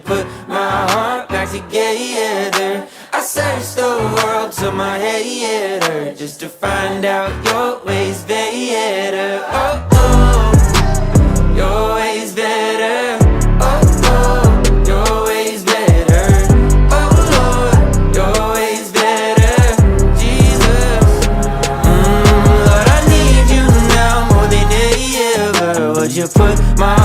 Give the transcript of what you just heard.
put my heart back together? I searched the world till my head hurt, just to find out your ways better. Oh, oh, your ways better. Oh, oh, your ways better. Oh, Lord, your ways better. Jesus, Lord, I need you now more than ever. Would you put my